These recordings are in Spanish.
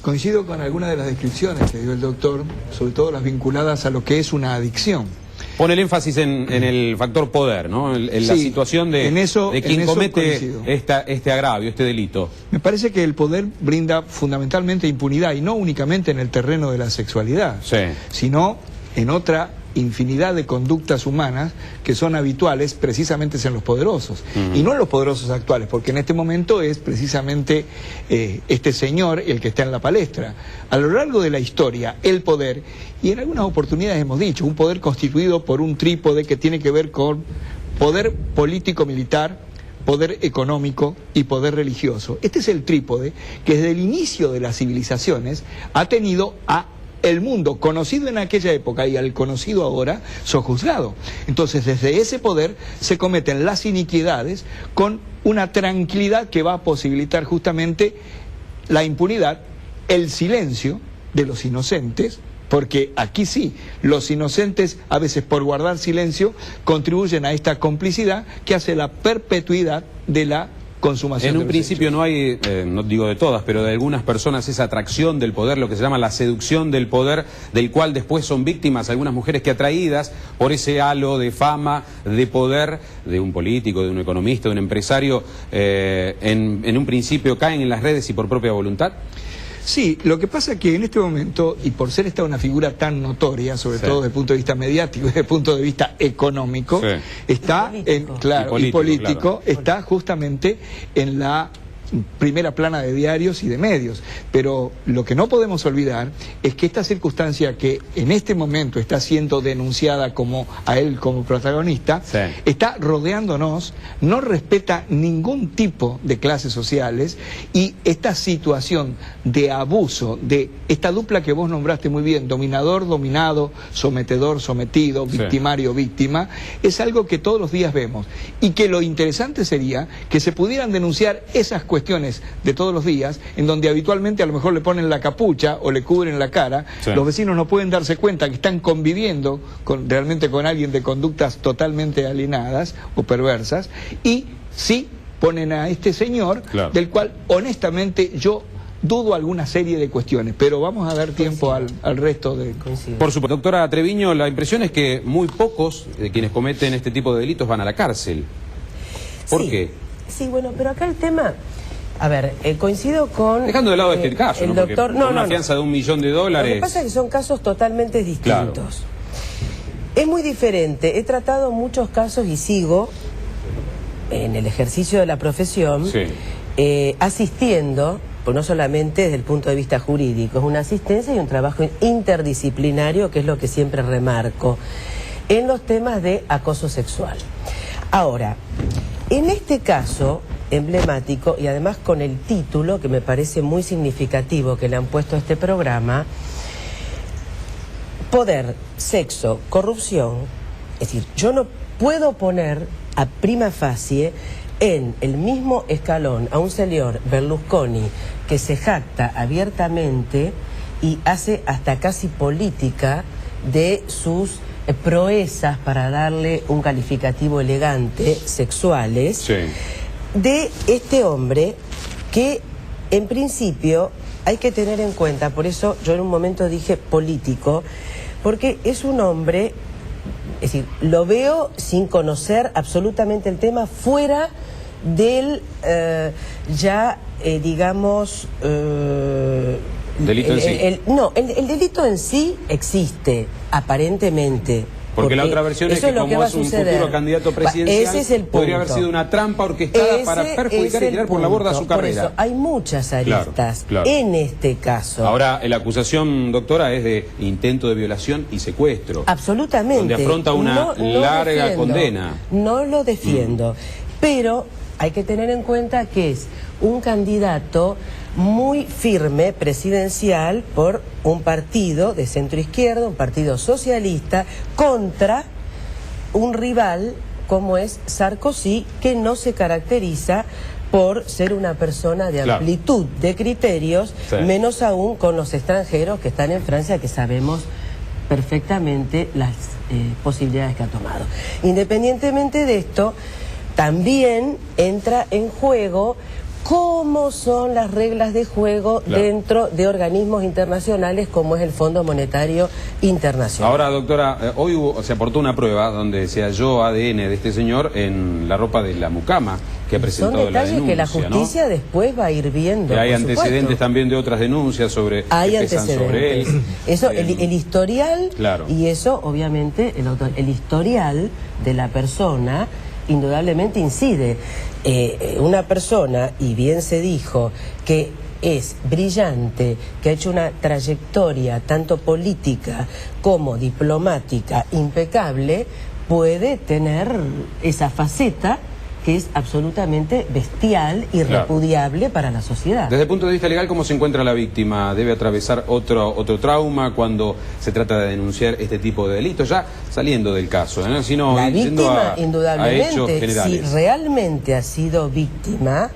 Coincido con algunas de las descripciones que dio el doctor, sobre todo las vinculadas a lo que es una adicción. Pone el énfasis en el factor poder, ¿no? En la situación de quien comete este agravio, este delito. Me parece que el poder brinda fundamentalmente impunidad, y no únicamente en el terreno de la sexualidad, sino en otra infinidad de conductas humanas que son habituales precisamente en los poderosos, y no en los poderosos actuales, porque en este momento es precisamente este señor el que está en la palestra. A lo largo de la historia, el poder, y en algunas oportunidades hemos dicho, un poder constituido por un trípode que tiene que ver con poder político-militar, poder económico y poder religioso. Este es el trípode que desde el inicio de las civilizaciones ha tenido a el mundo conocido en aquella época y al conocido ahora sojuzgado. Entonces, desde ese poder se cometen las iniquidades con una tranquilidad que va a posibilitar justamente la impunidad, el silencio de los inocentes, porque aquí sí, los inocentes a veces por guardar silencio contribuyen a esta complicidad que hace la perpetuidad de la consumación. En un principio no hay, no digo de todas, pero de algunas personas esa atracción del poder, lo que se llama la seducción del poder, del cual después son víctimas algunas mujeres que, atraídas por ese halo de fama, de poder, de un político, de un economista, de un empresario, en un principio caen en las redes y por propia voluntad. Sí, lo que pasa es que en este momento, y por ser esta una figura tan notoria, sobre todo desde el punto de vista mediático y desde el punto de vista económico, está y político, está justamente en la primera plana de diarios y de medios. Pero lo que no podemos olvidar es que esta circunstancia que en este momento está siendo denunciada como a él como protagonista, está rodeándonos, no respeta ningún tipo de clases sociales, y esta situación de abuso, de esta dupla que vos nombraste muy bien, dominador, dominado, sometedor, sometido, victimario, víctima, es algo que todos los días vemos, y que lo interesante sería que se pudieran denunciar esas cuestiones de todos los días, en donde habitualmente a lo mejor le ponen la capucha o le cubren la cara. Los vecinos no pueden darse cuenta que están conviviendo realmente con alguien de conductas totalmente alienadas o perversas, y sí ponen a este señor, del cual honestamente yo dudo alguna serie de cuestiones, pero vamos a dar tiempo al resto de... Por supuesto. Doctora Treviño, la impresión es que muy pocos de quienes cometen este tipo de delitos van a la cárcel. ¿Por qué? Sí, bueno, pero acá el tema... A ver, coincido con... Dejando de lado este caso, el ¿no? doctor, Porque una fianza de $1 millón. Lo que pasa es que son casos totalmente distintos. Es muy diferente. He tratado muchos casos y sigo en el ejercicio de la profesión asistiendo, pues no solamente desde el punto de vista jurídico, es una asistencia y un trabajo interdisciplinario, que es lo que siempre remarco, en los temas de acoso sexual. Ahora, en este caso emblemático, y además con el título que me parece muy significativo que le han puesto a este programa, poder, sexo, corrupción, es decir, yo no puedo poner a prima facie en el mismo escalón a un señor Berlusconi que se jacta abiertamente y hace hasta casi política de sus proezas, para darle un calificativo elegante, sexuales, de este hombre que en principio hay que tener en cuenta, por eso yo en un momento dije político, porque es un hombre, es decir, lo veo sin conocer absolutamente el tema, fuera del digamos... ¿Delito en sí? El delito en sí existe, aparentemente. Porque la otra versión es que como es un futuro candidato presidencial, podría haber sido una trampa orquestada para perjudicar y tirar por la borda su carrera. Por eso hay muchas aristas en este caso. Ahora, la acusación, doctora, es de intento de violación y secuestro. Absolutamente. Donde afronta una larga condena. No lo defiendo, pero hay que tener en cuenta que es un candidato muy firme, presidencial, por un partido de centro izquierda, un partido socialista, contra un rival como es Sarkozy, que no se caracteriza por ser una persona de amplitud de criterios, menos aún con los extranjeros que están en Francia, que sabemos perfectamente las posibilidades que ha tomado. Independientemente de esto, también entra en juego cómo son las reglas de juego dentro de organismos internacionales como es el Fondo Monetario Internacional. Ahora, doctora, hoy se aportó una prueba donde se halló ADN de este señor en la ropa de la mucama que ha presentado la denuncia. Son detalles que la justicia después va a ir viendo. Que hay antecedentes también de otras denuncias sobre hay antecedentes sobre él. Eso, el historial, claro. Y eso obviamente el historial de la persona indudablemente incide. Una persona, y bien se dijo, que es brillante, que ha hecho una trayectoria tanto política como diplomática impecable, puede tener esa faceta que es absolutamente bestial y repudiable para la sociedad. Desde el punto de vista legal, ¿cómo se encuentra la víctima? ¿Debe atravesar otro trauma cuando se trata de denunciar este tipo de delitos? Ya saliendo del caso, ¿no? Sino la víctima, indudablemente, si generales. Realmente ha sido víctima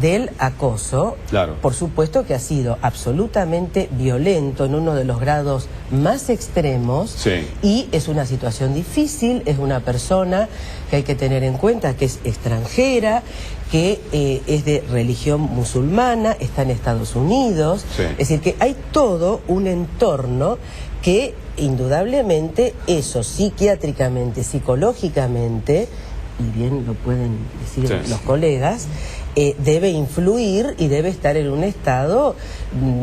del acoso, por supuesto que ha sido absolutamente violento en uno de los grados más extremos, y es una situación difícil, es una persona que hay que tener en cuenta que es extranjera, que es de religión musulmana, está en Estados Unidos, es decir, que hay todo un entorno que indudablemente eso psiquiátricamente, psicológicamente, y bien lo pueden decir los colegas, debe influir y debe estar en un estado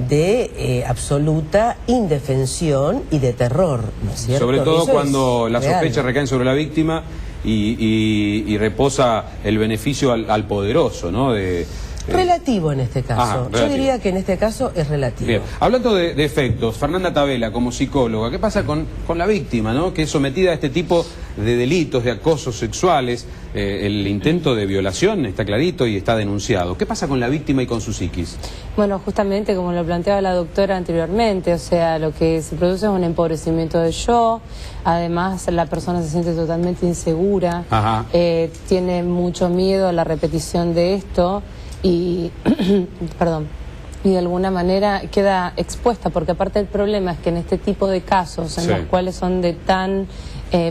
de absoluta indefensión y de terror, ¿no es cierto? Sobre todo cuando las sospechas recaen sobre la víctima y reposa el beneficio al poderoso, ¿no? Relativo en este caso. Yo diría que en este caso es relativo. Bien. Hablando de efectos, Fernanda Tabela, como psicóloga, ¿qué pasa con la víctima, ¿no? Que es sometida a este tipo de delitos, de acosos sexuales? El intento de violación está clarito y está denunciado. ¿Qué pasa con la víctima y con su psiquis? Bueno, justamente como lo planteaba la doctora anteriormente, o sea, lo que se produce es un empobrecimiento del yo, además la persona se siente totalmente insegura, tiene mucho miedo a la repetición de esto, y perdón, y de alguna manera queda expuesta, porque aparte el problema es que en este tipo de casos en los cuales son de tan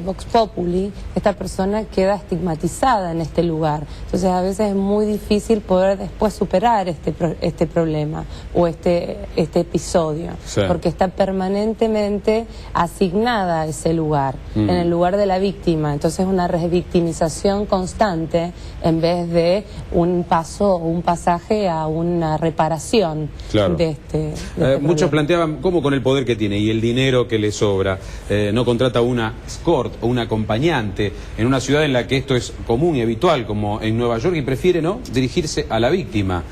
vox populi, esta persona queda estigmatizada en este lugar, entonces a veces es muy difícil poder después superar este problema o este episodio, porque está permanentemente asignada a ese lugar, en el lugar de la víctima, entonces una revictimización constante en vez de un pasaje a una reparación de este muchos planteaban cómo con el poder que tiene y el dinero que le sobra, no contrata una o un acompañante en una ciudad en la que esto es común y habitual, como en Nueva York, y prefiere no dirigirse a la víctima.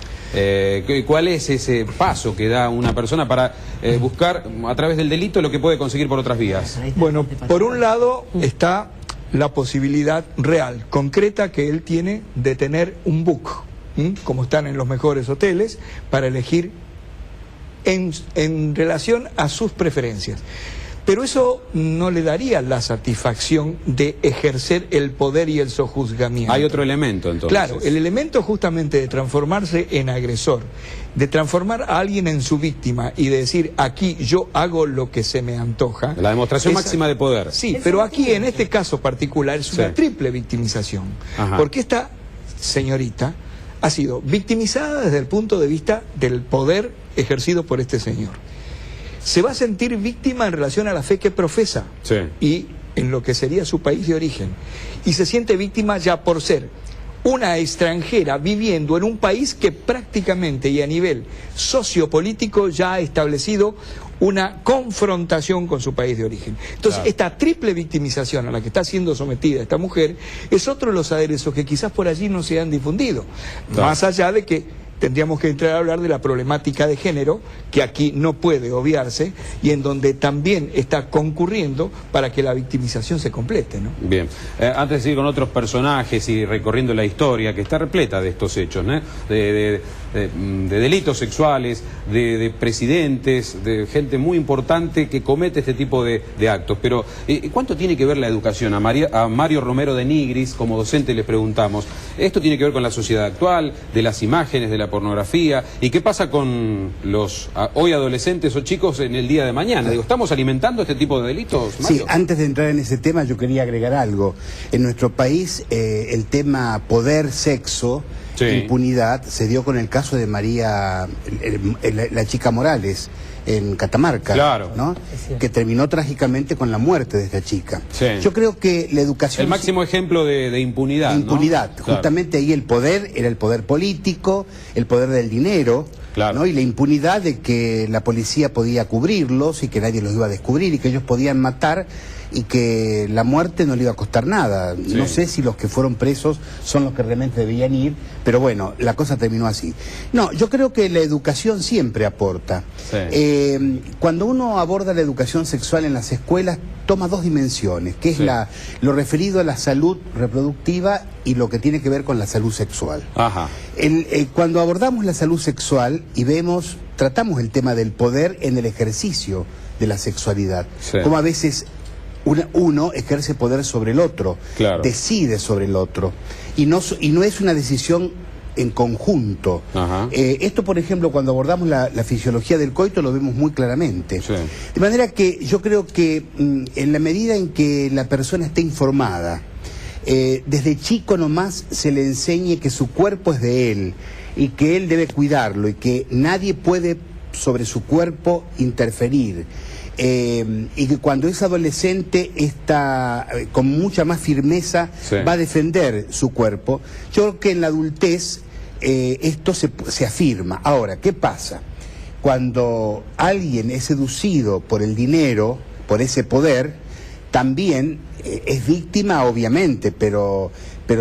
¿Cuál es ese paso que da una persona para buscar a través del delito lo que puede conseguir por otras vías? Bueno, por un lado está la posibilidad real, concreta, que él tiene de tener un book, como están en los mejores hoteles, para elegir en relación a sus preferencias. Pero eso no le daría la satisfacción de ejercer el poder y el sojuzgamiento. Hay otro elemento, entonces. Claro, el elemento justamente de transformarse en agresor, de transformar a alguien en su víctima y de decir, aquí yo hago lo que se me antoja. La demostración máxima de poder. Sí, pero aquí en este caso particular es una triple victimización. Porque esta señorita ha sido victimizada desde el punto de vista del poder ejercido por este señor. Se va a sentir víctima en relación a la fe que profesa y en lo que sería su país de origen. Y se siente víctima ya por ser una extranjera viviendo en un país que prácticamente y a nivel sociopolítico ya ha establecido una confrontación con su país de origen. Entonces, esta triple victimización a la que está siendo sometida esta mujer es otro de los aderezos que quizás por allí no se han difundido. Más allá de que tendríamos que entrar a hablar de la problemática de género, que aquí no puede obviarse, y en donde también está concurriendo para que la victimización se complete, ¿no? Bien. Antes de seguir con otros personajes y recorriendo la historia, que está repleta de estos hechos, ¿no? de delitos sexuales, de presidentes, de gente muy importante que comete este tipo de actos. Pero, ¿cuánto tiene que ver la educación? A Mario Romero de Nigris, como docente, les preguntamos. ¿Esto tiene que ver con la sociedad actual, de las imágenes, de la pornografía? ¿Y qué pasa con los hoy adolescentes o chicos en el día de mañana? Digo, ¿estamos alimentando este tipo de delitos, Mario? Sí, antes de entrar en ese tema yo quería agregar algo. En nuestro país el tema poder-sexo impunidad se dio con el caso de María, la chica Morales, en Catamarca, ¿no? Que terminó trágicamente con la muerte de esta chica. Yo creo que la educación... El máximo ejemplo de impunidad, ¿no? Impunidad. Justamente ahí el poder era el poder político, el poder del dinero, ¿no? Y la impunidad de que la policía podía cubrirlos y que nadie los iba a descubrir y que ellos podían matar y que la muerte no le iba a costar nada. No sé si los que fueron presos son los que realmente debían ir, pero bueno, la cosa terminó así. No, yo creo que la educación siempre aporta. Cuando uno aborda la educación sexual en las escuelas, toma dos dimensiones, que es lo referido a la salud reproductiva y lo que tiene que ver con la salud sexual. Cuando abordamos la salud sexual y tratamos el tema del poder en el ejercicio de la sexualidad, como a veces uno ejerce poder sobre el otro, decide sobre el otro, y no es una decisión en conjunto. Esto, por ejemplo, cuando abordamos la fisiología del coito lo vemos muy claramente. De manera que yo creo que en la medida en que la persona esté informada, desde chico nomás se le enseñe que su cuerpo es de él y que él debe cuidarlo y que nadie puede sobre su cuerpo interferir. Y que cuando es adolescente está con mucha más firmeza, va a defender su cuerpo. Yo creo que en la adultez esto se afirma. Ahora, ¿qué pasa? Cuando alguien es seducido por el dinero, por ese poder, también es víctima, obviamente, pero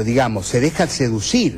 digamos, se deja seducir.